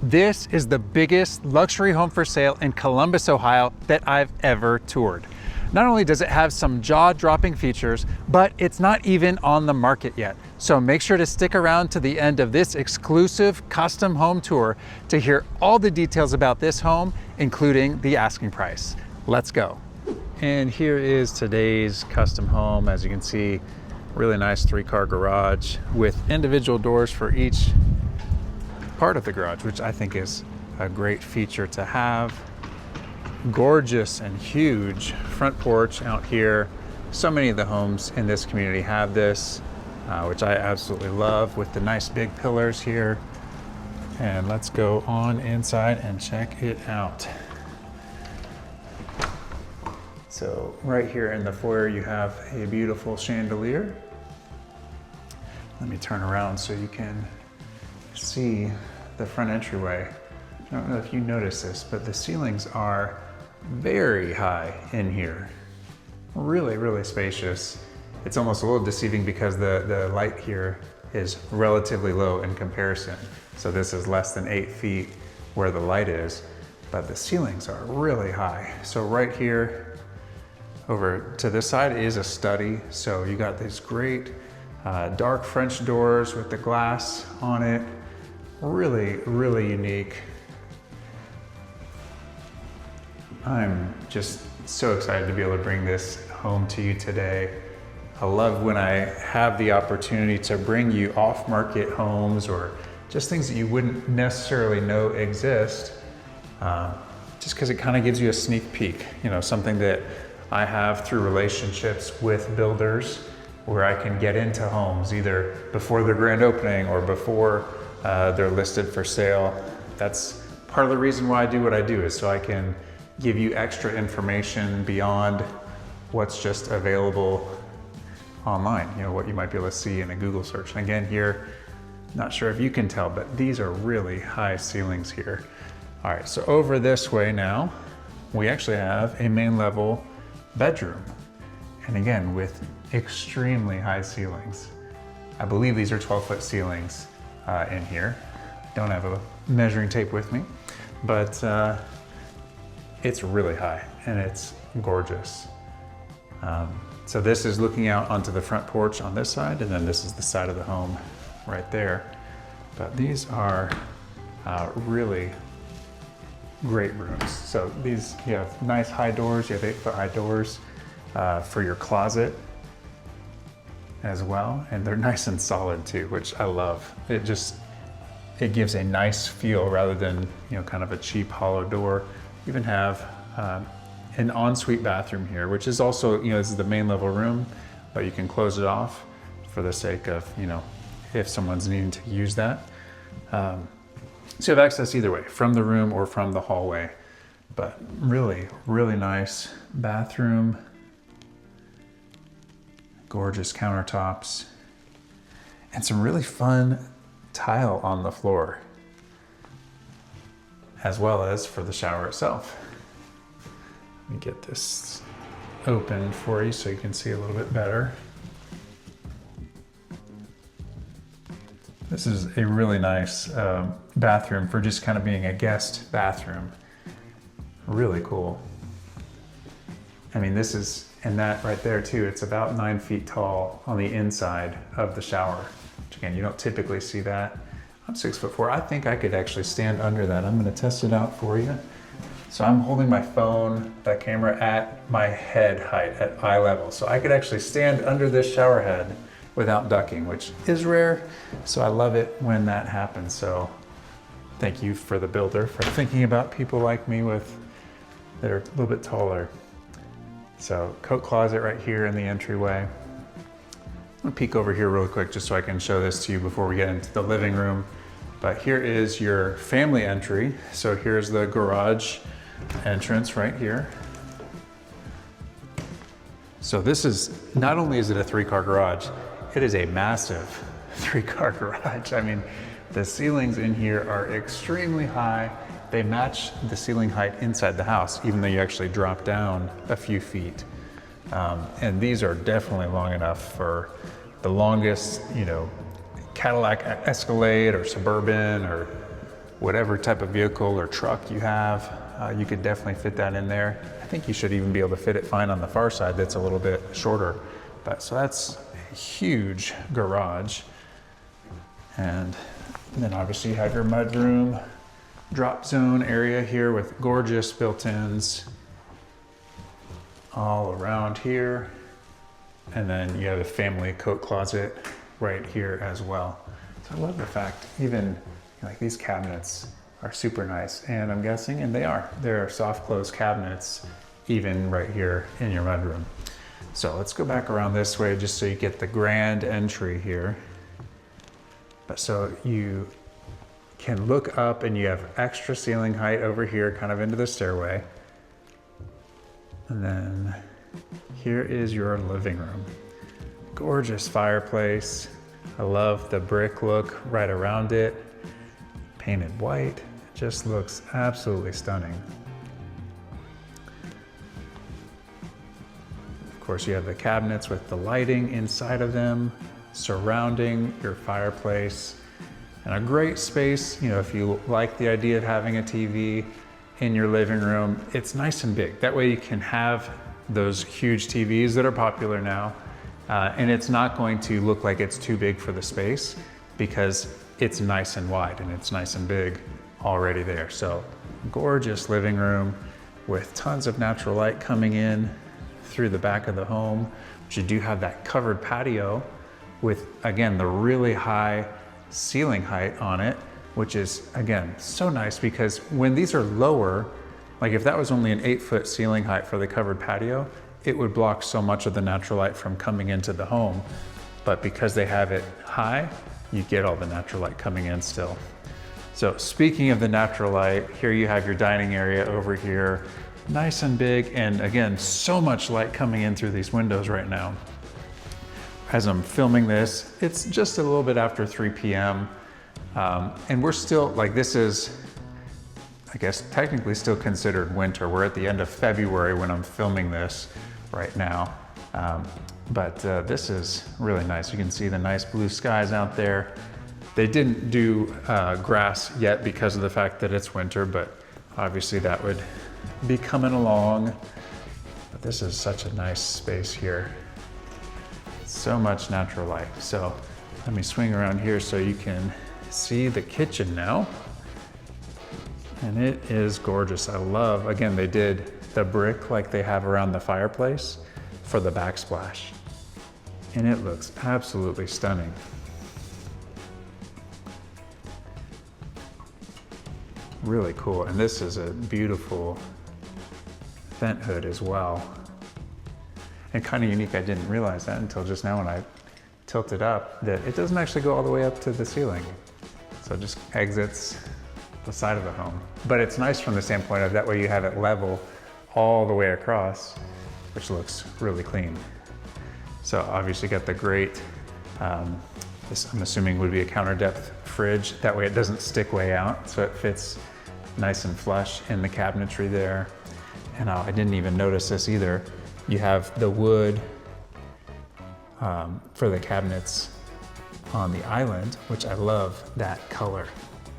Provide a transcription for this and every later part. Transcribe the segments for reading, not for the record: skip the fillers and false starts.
This is the biggest luxury home for sale in Columbus, Ohio that I've ever toured. Not only does it have some jaw-dropping features, but it's not even on the market yet. So make sure to stick around to the end of this exclusive custom home tour to hear all the details about this home, including the asking price. Let's go. And here is today's custom home. As you can see, really nice 3-car garage with individual doors for each part of the garage, which I think is a great feature to have. Gorgeous and huge front porch out here. So many of the homes in this community have this, which I absolutely love, with the nice big pillars here. And let's go on inside and check it out. So right here in the foyer, you have a beautiful chandelier. Let me turn around so you can see the front entryway. I don't know if you notice this, but the ceilings are very high in here. Really, really spacious. It's almost a little deceiving because the light here is relatively low in comparison. So this is less than 8 feet where the light is, but the ceilings are really high. So right here, over to this side is a study. So you got these great dark French doors with the glass on it. Really, really unique. I'm just so excited to be able to bring this home to you today. I love when I have the opportunity to bring you off-market homes or just things that you wouldn't necessarily know exist, just because it kind of gives you a sneak peek, you know, something that I have through relationships with builders where I can get into homes either before their grand opening or before they're listed for sale. That's part of the reason why I do what I do, is so I can give you extra information beyond what's just available online, you know, what you might be able to see in a Google search. And again, here, not sure if you can tell, but these are really high ceilings here. All right, so over this way now, we actually have a main level bedroom. And again, with extremely high ceilings. I believe these are 12-foot ceilings in here. Don't have a measuring tape with me, but it's really high and it's gorgeous. So this is looking out onto the front porch on this side, and then this is the side of the home right there. But these are really great rooms. So these, you have nice high doors, you have 8-foot high doors for your closet as well. And they're nice and solid too, which I love. It gives a nice feel rather than, you know, kind of a cheap hollow door. You even have an ensuite bathroom here, which is also, you know, this is the main level room, but you can close it off for the sake of, you know, if someone's needing to use that. So you have access either way, from the room or from the hallway. But really, really nice bathroom. Gorgeous countertops. And some really fun tile on the floor, as well as for the shower itself. Let me get this open for you so you can see a little bit better. This is a really nice bathroom for just kind of being a guest bathroom. Really cool. I mean, this is, and that right there too, it's about 9 feet tall on the inside of the shower, which again, you don't typically see that. I'm 6'4". I think I could actually stand under that. I'm gonna test it out for you. So I'm holding my phone, that camera, at my head height, at eye level. So I could actually stand under this shower head without ducking, which is rare. So I love it when that happens. So thank you for the builder for thinking about people like me that are a little bit taller. So coat closet right here in the entryway. I'm gonna peek over here real quick just so I can show this to you before we get into the living room. But here is your family entry. So here's the garage entrance right here. So this is, not only is it a 3-car garage, it is a massive 3-car garage. I mean, the ceilings in here are extremely high. They match the ceiling height inside the house, even though you actually drop down a few feet. And these are definitely long enough for the longest, you know, Cadillac Escalade or Suburban or whatever type of vehicle or truck you have, you could definitely fit that in there. I think you should even be able to fit it fine on the far side that's a little bit shorter. But so that's a huge garage. And then obviously you have your mudroom, drop zone area here with gorgeous built-ins all around here. And then you have a family coat closet right here as well. So I love the fact even like these cabinets are super nice, and I'm guessing, and they're soft close cabinets even right here in your mudroom. So let's go back around this way just so you get the grand entry here. But so you can look up and you have extra ceiling height over here, kind of into the stairway. And then here is your living room. Gorgeous fireplace. I love the brick look right around it. Painted white, it just looks absolutely stunning. Of course, you have the cabinets with the lighting inside of them, surrounding your fireplace. And a great space, you know, if you like the idea of having a TV in your living room, it's nice and big. That way you can have those huge TVs that are popular now, and it's not going to look like it's too big for the space because it's nice and wide and it's nice and big already there. So gorgeous living room with tons of natural light coming in through the back of the home. But you do have that covered patio with, again, the really high ceiling height on it, which is, again, so nice because when these are lower, like if that was only an 8-foot ceiling height for the covered patio, it would block so much of the natural light from coming into the home. But because they have it high, you get all the natural light coming in still. So speaking of the natural light, here you have your dining area over here, nice and big, and again, so much light coming in through these windows right now. As I'm filming this, it's just a little bit after 3 p.m. And we're still, like, this is, I guess, technically still considered winter. We're at the end of February when I'm filming this right now. But this is really nice. You can see the nice blue skies out there. They didn't do grass yet because of the fact that it's winter, but obviously that would be coming along. But this is such a nice space here. So much natural light. So let me swing around here so you can see the kitchen now. And it is gorgeous. I love, again, they did the brick like they have around the fireplace for the backsplash. And it looks absolutely stunning. Really cool. And this is a beautiful vent hood as well. And kind of unique, I didn't realize that until just now when I tilted up, that it doesn't actually go all the way up to the ceiling. So it just exits the side of the home. But it's nice from the standpoint of that way you have it level all the way across, which looks really clean. So obviously got the great, this I'm assuming would be a counter depth fridge. That way it doesn't stick way out, so it fits nice and flush in the cabinetry there. And I didn't even notice this either. You have the wood for the cabinets on the island, which I love that color.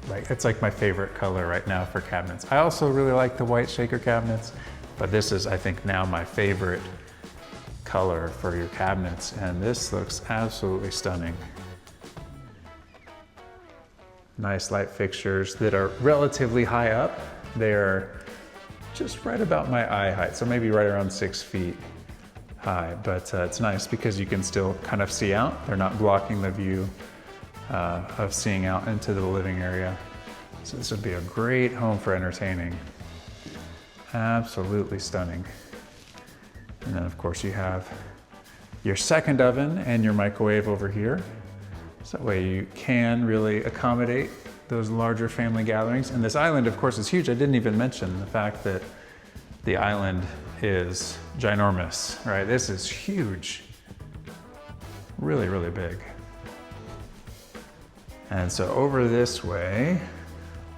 Like, it's like my favorite color right now for cabinets. I also really like the white shaker cabinets, but this is, I think, now my favorite color for your cabinets. And this looks absolutely stunning. Nice light fixtures that are relatively high up. They're just right about my eye height, so maybe right around 6 feet high, but it's nice because you can still kind of see out. They're not blocking the view of seeing out into the living area. So this would be a great home for entertaining. Absolutely stunning. And then of course you have your second oven and your microwave over here. So that way you can really accommodate those larger family gatherings. And this island, of course, is huge. I didn't even mention the fact that the island is ginormous, right? This is huge. Really, really big. And so over this way,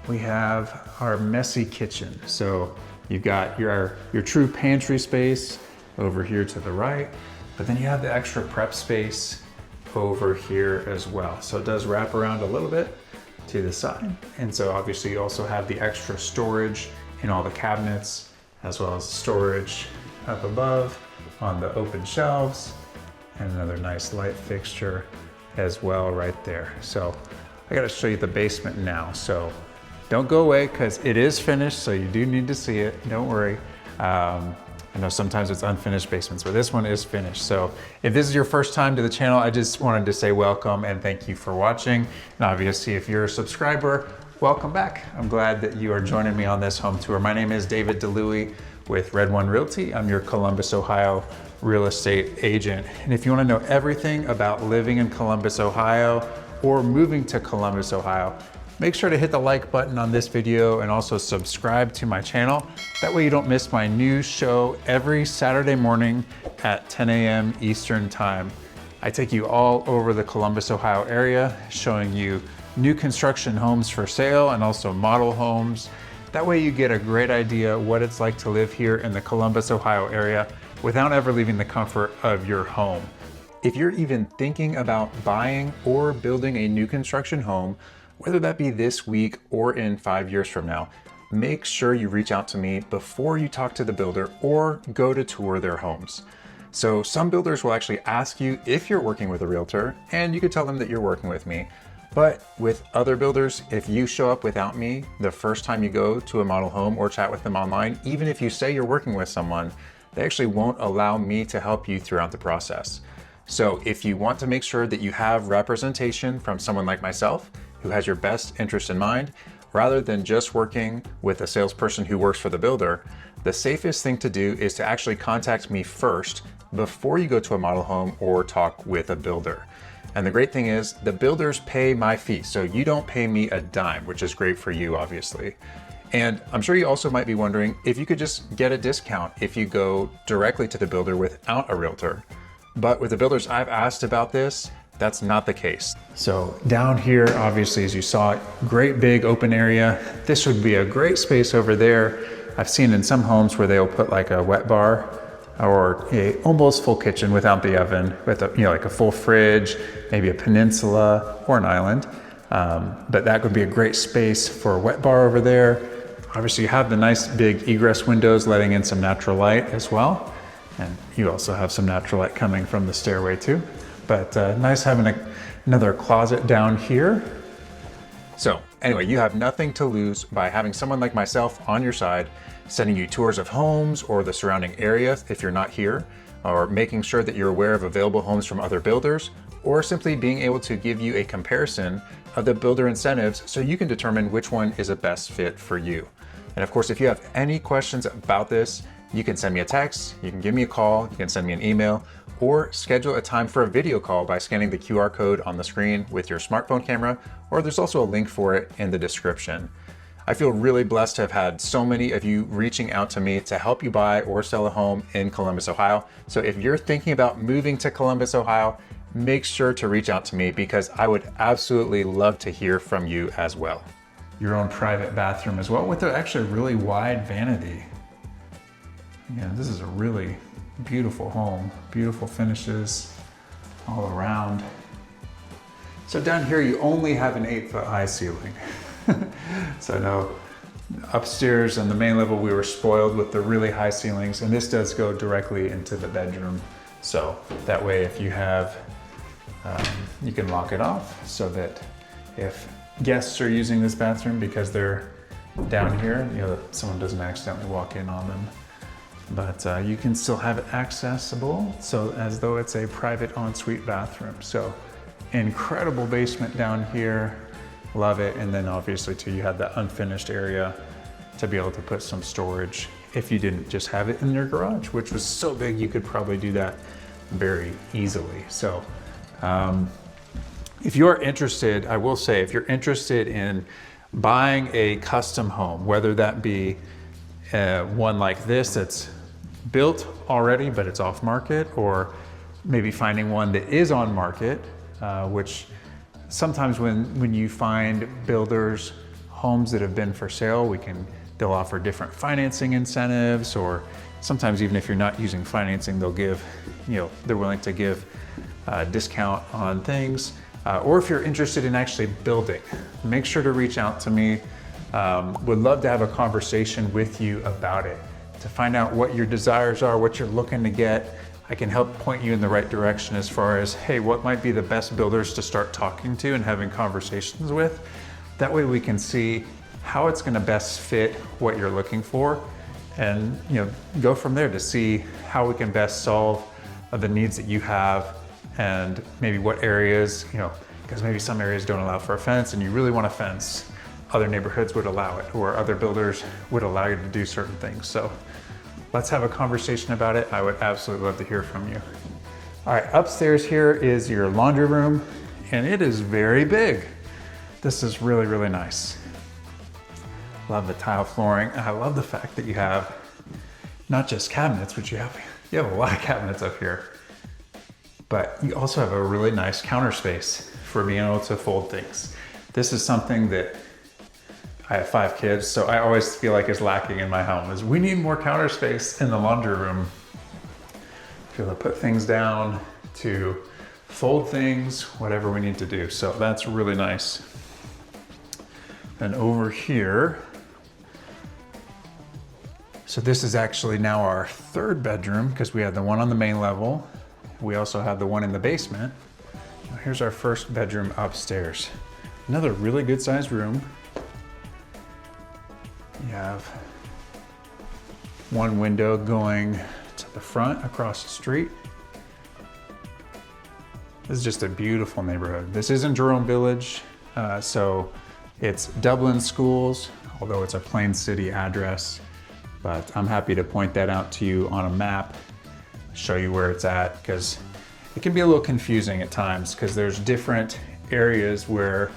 we have our messy kitchen. So you've got your true pantry space over here to the right, but then you have the extra prep space over here as well. So it does wrap around a little bit to the side. And so obviously you also have the extra storage in all the cabinets, as well as storage up above on the open shelves, and another nice light fixture as well right there. So I gotta show you the basement now. So don't go away, because it is finished, so you do need to see it, don't worry. I know sometimes it's unfinished basements, but this one is finished. So if this is your first time to the channel, I just wanted to say welcome and thank you for watching. And obviously, if you're a subscriber, welcome back. I'm glad that you are joining me on this home tour. My name is David DeLuey with Red One Realty. I'm your Columbus, Ohio real estate agent. And if you want to know everything about living in Columbus, Ohio, or moving to Columbus, Ohio, make sure to hit the like button on this video and also subscribe to my channel. That way you don't miss my new show every Saturday morning at 10 a.m. Eastern time. I take you all over the Columbus, Ohio area, showing you new construction homes for sale and also model homes. That way you get a great idea what it's like to live here in the Columbus, Ohio area without ever leaving the comfort of your home. If you're even thinking about buying or building a new construction home, whether that be this week or in 5 years from now, make sure you reach out to me before you talk to the builder or go to tour their homes. So some builders will actually ask you if you're working with a realtor, and you could tell them that you're working with me. But with other builders, if you show up without me the first time you go to a model home or chat with them online, even if you say you're working with someone, they actually won't allow me to help you throughout the process. So if you want to make sure that you have representation from someone like myself, who has your best interest in mind, rather than just working with a salesperson who works for the builder, the safest thing to do is to actually contact me first before you go to a model home or talk with a builder. And the great thing is the builders pay my fee, so you don't pay me a dime, which is great for you, obviously. And I'm sure you also might be wondering if you could just get a discount if you go directly to the builder without a realtor. But with the builders I've asked about this, that's not the case. So down here, obviously, as you saw, great big open area. This would be a great space over there. I've seen in some homes where they'll put like a wet bar or a almost full kitchen without the oven, with a, like a full fridge, maybe a peninsula or an island. But that would be a great space for a wet bar over there. Obviously, you have the nice big egress windows letting in some natural light as well. And you also have some natural light coming from the stairway too. But nice having another closet down here. So anyway, you have nothing to lose by having someone like myself on your side, sending you tours of homes or the surrounding area if you're not here, or making sure that you're aware of available homes from other builders, or simply being able to give you a comparison of the builder incentives so you can determine which one is a best fit for you. And of course, if you have any questions about this, you can send me a text, you can give me a call, you can send me an email, or schedule a time for a video call by scanning the QR code on the screen with your smartphone camera, or there's also a link for it in the description. I feel really blessed to have had so many of you reaching out to me to help you buy or sell a home in Columbus, Ohio. So if you're thinking about moving to Columbus, Ohio, make sure to reach out to me because I would absolutely love to hear from you as well. Your own private bathroom as well with actually a really wide vanity. Yeah, this is a really beautiful home, beautiful finishes all around. So down here, you only have an 8-foot high ceiling. So I know upstairs on the main level, we were spoiled with the really high ceilings, and this does go directly into the bedroom. So that way, if you have, you can lock it off so that if guests are using this bathroom because they're down here, someone doesn't accidentally walk in on them. But you can still have it accessible, so as though it's a private ensuite bathroom. So incredible basement down here, love it. And then obviously too, you have that unfinished area to be able to put some storage if you didn't just have it in your garage, which was so big you could probably do that very easily. So if you're interested, I will say, if you're interested in buying a custom home, whether that be one like this that's built already but it's off market, or maybe finding one that is on market, which sometimes when you find builders homes that have been for sale, they'll offer different financing incentives, or sometimes even if you're not using financing, they'll give, they're willing to give a discount on things. or if you're interested in actually building, make sure to reach out to me. Would love to have a conversation with you about it, to find out what your desires are, what you're looking to get. I can help point you in the right direction as far as, hey, what might be the best builders to start talking to and having conversations with. That way we can see how it's gonna best fit what you're looking for, and go from there to see how we can best solve the needs that you have, and maybe what areas, because maybe some areas don't allow for a fence and you really want a fence. Other neighborhoods would allow it, or other builders would allow you to do certain things. So let's have a conversation about it. I would absolutely love to hear from you. All right, upstairs here is your laundry room, and it is very big. This is really, really nice. Love the tile flooring. And I love the fact that you have not just cabinets, but you have a lot of cabinets up here, but you also have a really nice counter space for being able to fold things. This is something that I have 5 kids, so I always feel like is lacking in my home, is we need more counter space in the laundry room. To be able to put things down, to fold things, whatever we need to do. So that's really nice. And over here, so this is actually now our 3rd bedroom, because we had the one on the main level. We also have the one in the basement. Here's our 1st bedroom upstairs. Another really good sized room. You have one window going to the front across the street. This is just a beautiful neighborhood. This isn't Jerome Village, so it's Dublin Schools, although it's a Plain City address, but I'm happy to point that out to you on a map, show you where it's at, because it can be a little confusing at times, because there's different areas where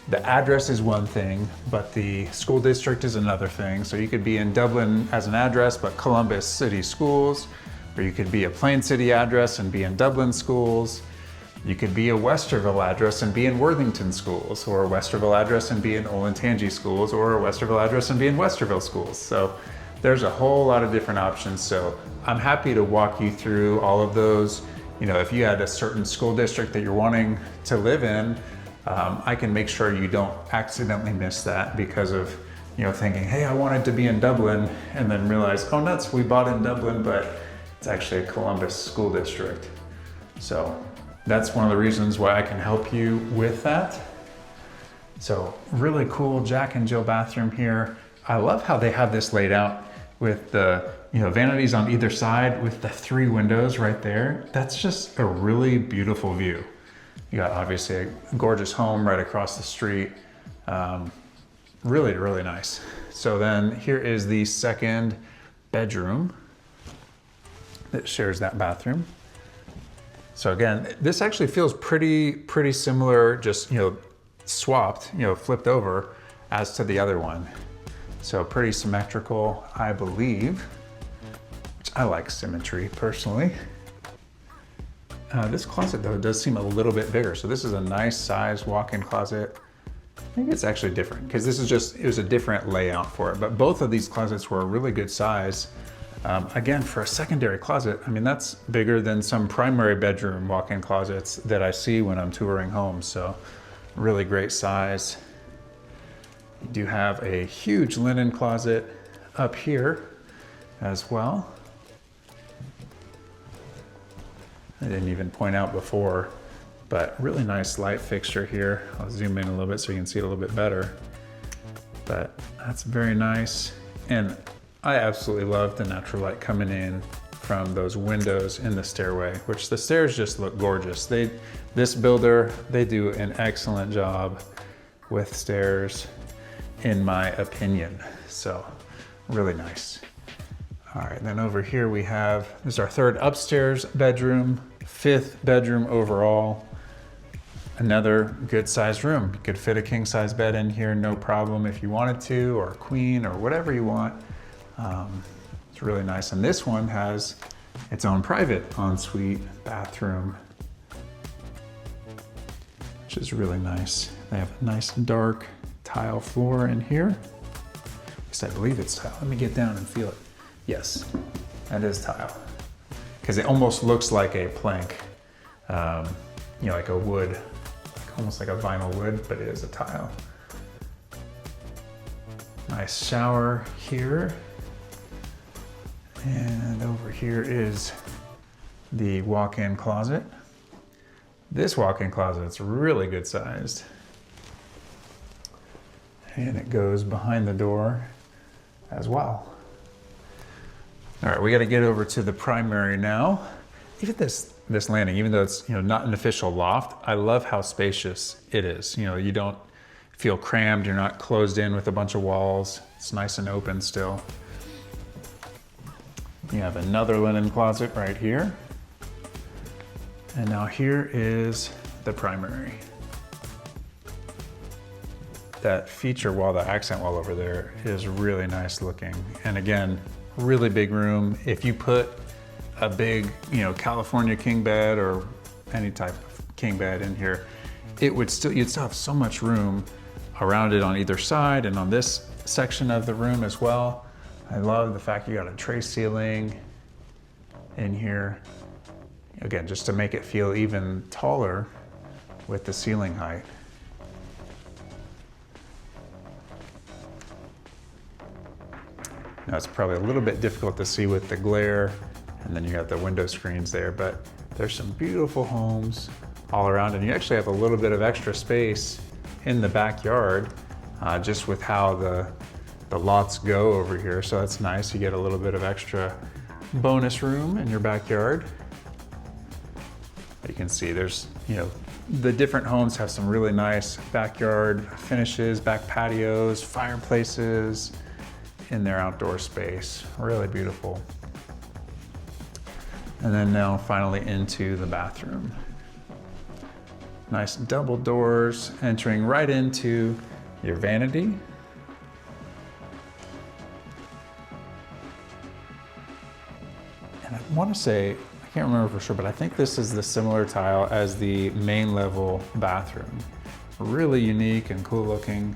the address is one thing, but the school district is another thing. So you could be in Dublin as an address, but Columbus City Schools, or you could be a Plain City address and be in Dublin Schools. You could be a Westerville address and be in Worthington Schools, or a Westerville address and be in Olentangy Schools, or a Westerville address and be in Westerville Schools. So there's a whole lot of different options. So I'm happy to walk you through all of those. If you had a certain school district that you're wanting to live in, I can make sure you don't accidentally miss that because of, thinking, hey, I wanted to be in Dublin, and then realize, oh nuts, we bought in Dublin, but it's actually a Columbus school district. So that's one of the reasons why I can help you with that. So really cool Jack and Jill bathroom here. I love how they have this laid out with the vanities on either side with the 3 windows right there. That's just a really beautiful view. You got obviously a gorgeous home right across the street. Really, really nice. So then here is the 2nd bedroom that shares that bathroom. So again, this actually feels pretty similar, just swapped, flipped over as to the other one. So pretty symmetrical, I believe, which I like symmetry personally. This closet though does seem a little bit bigger. So this is a nice size walk-in closet. Maybe it's actually different because it was a different layout for it. But both of these closets were a really good size. Again, for a secondary closet, that's bigger than some primary bedroom walk-in closets that I see when I'm touring homes. So really great size. You do have a huge linen closet up here as well. I didn't even point out before, but really nice light fixture here. I'll zoom in a little bit so you can see it a little bit better. But that's very nice. And I absolutely love the natural light coming in from those windows in the stairway, which the stairs just look gorgeous. This builder, they do an excellent job with stairs, in my opinion. So really nice. All right, then over here we have, this is our 3rd upstairs bedroom, 5th bedroom overall. Another good sized room. You could fit a king size bed in here, no problem if you wanted to, or a queen, or whatever you want. It's really nice. And this one has its own private ensuite bathroom, which is really nice. They have a nice dark tile floor in here. At least I believe it's tile. Let me get down and feel it. Yes, that is tile. Because it almost looks like a plank, like a wood almost like a vinyl wood, but it is a tile. Nice shower here. And over here is the walk-in closet. This walk-in closet is really good sized. And it goes behind the door as well. All right, we got to get over to the primary now. Even this landing, even though it's not an official loft, I love how spacious it is. You don't feel crammed. You're not closed in with a bunch of walls. It's nice and open still. You have another linen closet right here. And now here is the primary. That feature wall, the accent wall over there is really nice looking. And again, really big room. If you put a big, California king bed or any type of king bed in here, you'd still have so much room around it on either side and on this section of the room as well. I love the fact you got a tray ceiling in here. Again, just to make it feel even taller with the ceiling height. Now it's probably a little bit difficult to see with the glare, and then you got the window screens there, but there's some beautiful homes all around, and you actually have a little bit of extra space in the backyard, just with how the lots go over here. So that's nice. You get a little bit of extra bonus room in your backyard. You can see there's, the different homes have some really nice backyard finishes, back patios, fireplaces in their outdoor space. Really beautiful. And then now finally into the bathroom. Nice double doors entering right into your vanity. And I want to say, I can't remember for sure, but I think this is the similar tile as the main level bathroom. Really unique and cool looking.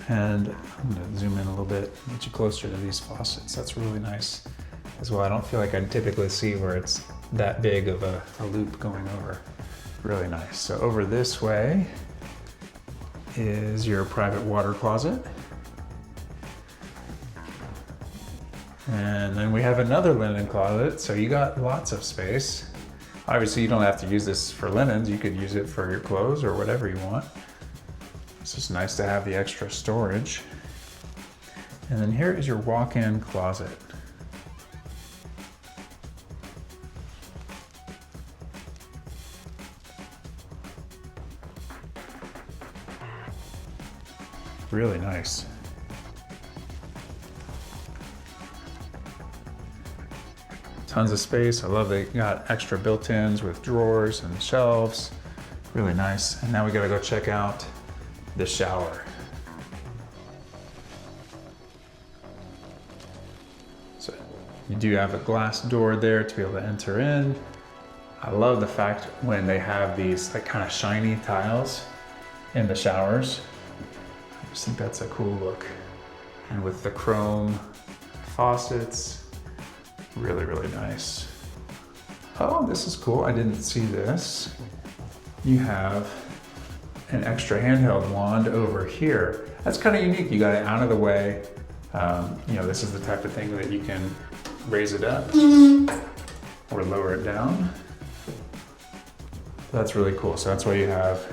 And I'm gonna zoom in a little bit, get you closer to these faucets. That's really nice as well. I don't feel like I typically see where it's that big of a loop going over. Really nice. So over this way is your private water closet. And then we have another linen closet, so you got lots of space. Obviously you don't have to use this for linens, you could use it for your clothes or whatever you want. It's just nice to have the extra storage. And then here is your walk-in closet. Really nice. Tons of space. I love they got extra built-ins with drawers and shelves. Really nice. And now we gotta go check out the shower. So you do have a glass door there to be able to enter in. I love the fact when they have these like kind of shiny tiles in the showers. I just think that's a cool look. And with the chrome faucets, really, really nice. Oh, this is cool. I didn't see this. You have an extra handheld wand over here. That's kind of unique. You got it out of the way. This is the type of thing that you can raise it up or lower it down. That's really cool. So that's why you have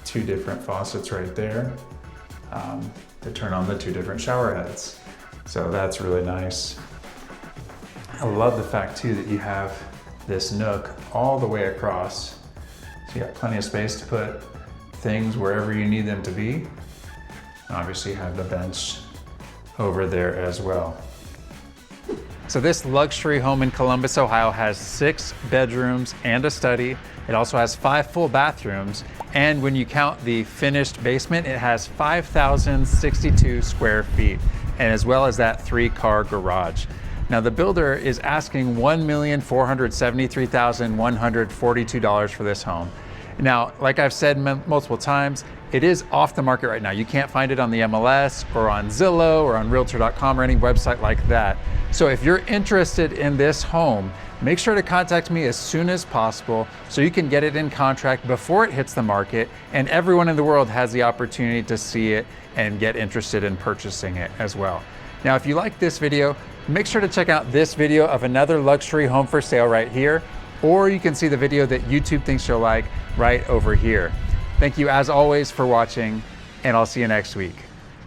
two different faucets right there to turn on the two different shower heads. So that's really nice. I love the fact too that you have this nook all the way across. So you got plenty of space to put things wherever you need them to be. Obviously you have the bench over there as well. So this luxury home in Columbus, Ohio has 6 bedrooms and a study. It also has 5 full bathrooms. And when you count the finished basement, it has 5,062 square feet, and as well as that 3-car garage. Now the builder is asking $1,473,142 for this home. Now, like I've said multiple times, it is off the market right now. You can't find it on the MLS or on Zillow or on Realtor.com or any website like that. So if you're interested in this home, make sure to contact me as soon as possible so you can get it in contract before it hits the market, and everyone in the world has the opportunity to see it and get interested in purchasing it as well. Now, if you like this video, make sure to check out this video of another luxury home for sale right here, or you can see the video that YouTube thinks you'll like right over here. Thank you as always for watching, and I'll see you next week.